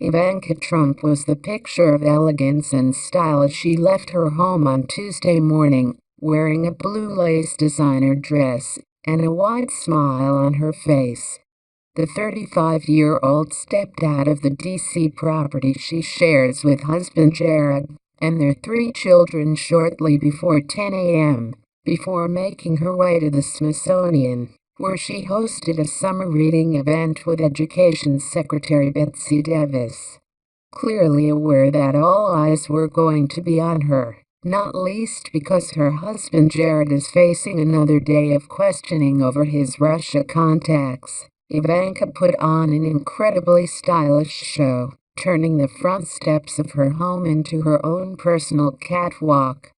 Ivanka Trump was the picture of elegance and style as she left her home on Tuesday morning, wearing a blue lace designer dress and a wide smile on her face. The 35-year-old stepped out of the D.C. property she shares with husband Jared and their 3 children shortly before 10 a.m., before making her way to the Smithsonian, where she hosted a summer reading event with Education Secretary Betsy DeVos. Clearly aware that all eyes were going to be on her, not least because her husband Jared is facing another day of questioning over his Russia contacts, Ivanka put on an incredibly stylish show, turning the front steps of her home into her own personal catwalk.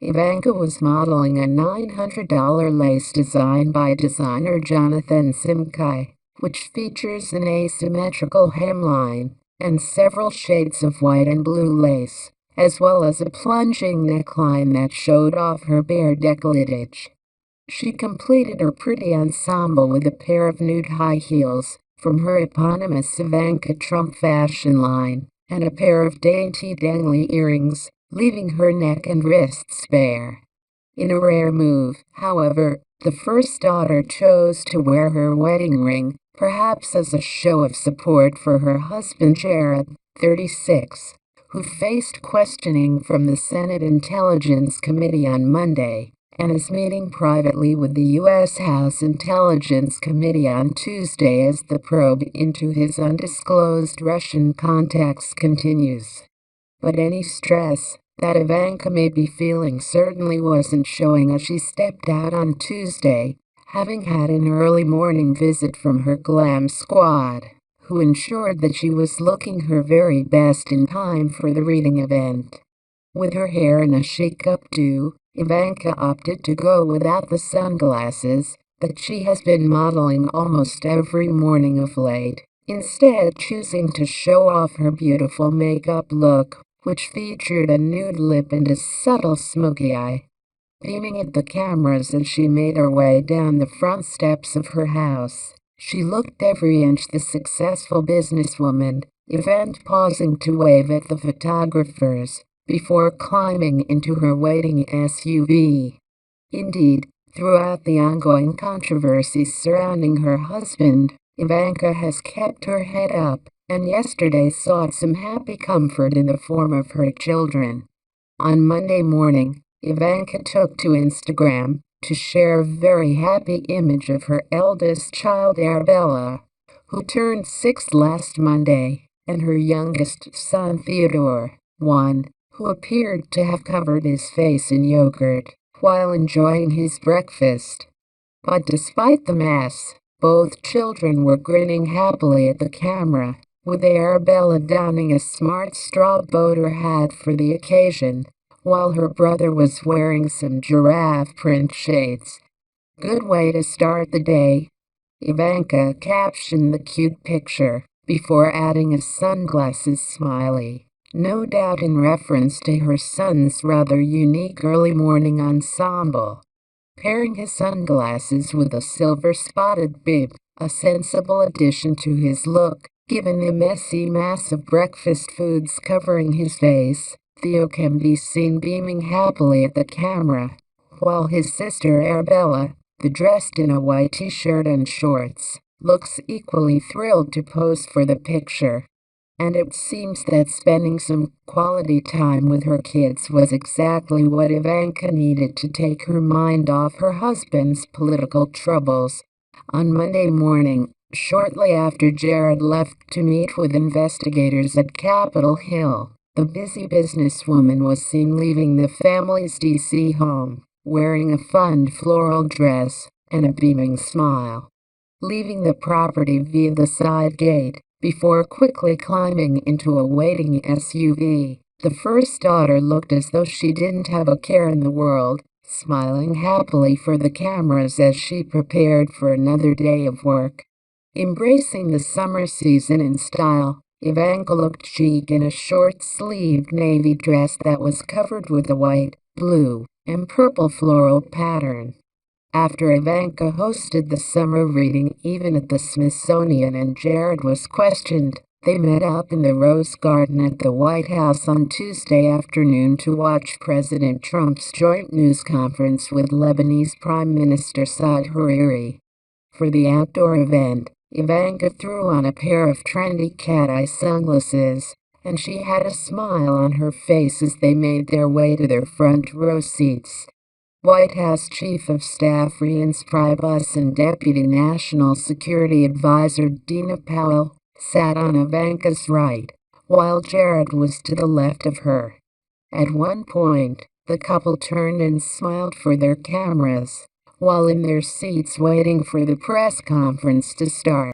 Ivanka was modeling a $900 lace design by designer Jonathan Simkai, which features an asymmetrical hemline and several shades of white and blue lace, as well as a plunging neckline that showed off her bare décolletage. She completed her pretty ensemble with a pair of nude high heels from her eponymous Ivanka Trump fashion line and a pair of dainty dangly earrings, leaving her neck and wrists bare. In a rare move, however, the first daughter chose to wear her wedding ring, perhaps as a show of support for her husband Jared, 36, who faced questioning from the Senate Intelligence Committee on Monday and is meeting privately with the U.S. House Intelligence Committee on Tuesday as the probe into his undisclosed Russian contacts continues. But any stress that Ivanka may be feeling certainly wasn't showing as she stepped out on Tuesday, having had an early morning visit from her glam squad, who ensured that she was looking her very best in time for the reading event. With her hair in a chic updo, Ivanka opted to go without the sunglasses that she has been modeling almost every morning of late, instead choosing to show off her beautiful makeup look, which featured a nude lip and a subtle smoky eye. Beaming at the cameras as she made her way down the front steps of her house, she looked every inch the successful businesswoman, event pausing to wave at the photographers before climbing into her waiting SUV. Indeed, throughout the ongoing controversies surrounding her husband, Ivanka has kept her head up, and yesterday sought some happy comfort in the form of her children. On Monday morning, Ivanka took to Instagram to share a very happy image of her eldest child Arabella, who turned 6 last Monday, and her youngest son Theodore, 1, who appeared to have covered his face in yogurt while enjoying his breakfast. But despite the mess, both children were grinning happily at the camera, with Arabella donning a smart straw boater hat for the occasion, while her brother was wearing some giraffe print shades. "Good way to start the day," Ivanka captioned the cute picture, before adding a sunglasses smiley, no doubt in reference to her son's rather unique early morning ensemble. Pairing his sunglasses with a silver-spotted bib, a sensible addition to his look, given the messy mass of breakfast foods covering his face, Theo can be seen beaming happily at the camera, while his sister Arabella, dressed in a white t-shirt and shorts, looks equally thrilled to pose for the picture. And it seems that spending some quality time with her kids was exactly what Ivanka needed to take her mind off her husband's political troubles. On Monday morning, shortly after Jared left to meet with investigators at Capitol Hill, the busy businesswoman was seen leaving the family's D.C. home, wearing a fun floral dress and a beaming smile. Leaving the property via the side gate, before quickly climbing into a waiting SUV, the first daughter looked as though she didn't have a care in the world, smiling happily for the cameras as she prepared for another day of work. Embracing the summer season in style, Ivanka looked chic in a short-sleeved navy dress that was covered with a white, blue, and purple floral pattern. After Ivanka hosted the summer reading even at the Smithsonian and Jared was questioned, They met up in the Rose Garden at the White House on Tuesday afternoon to watch President Trump's joint news conference with Lebanese Prime Minister Saad Hariri. For the outdoor event, Ivanka threw on a pair of trendy cat-eye sunglasses, and she had a smile on her face as they made their way to their front row seats. White House Chief of Staff Reince Priebus and Deputy National Security Advisor Dina Powell sat on Ivanka's right, while Jared was to the left of her. At one point, the couple turned and smiled for their cameras, while in their seats waiting for the press conference to start.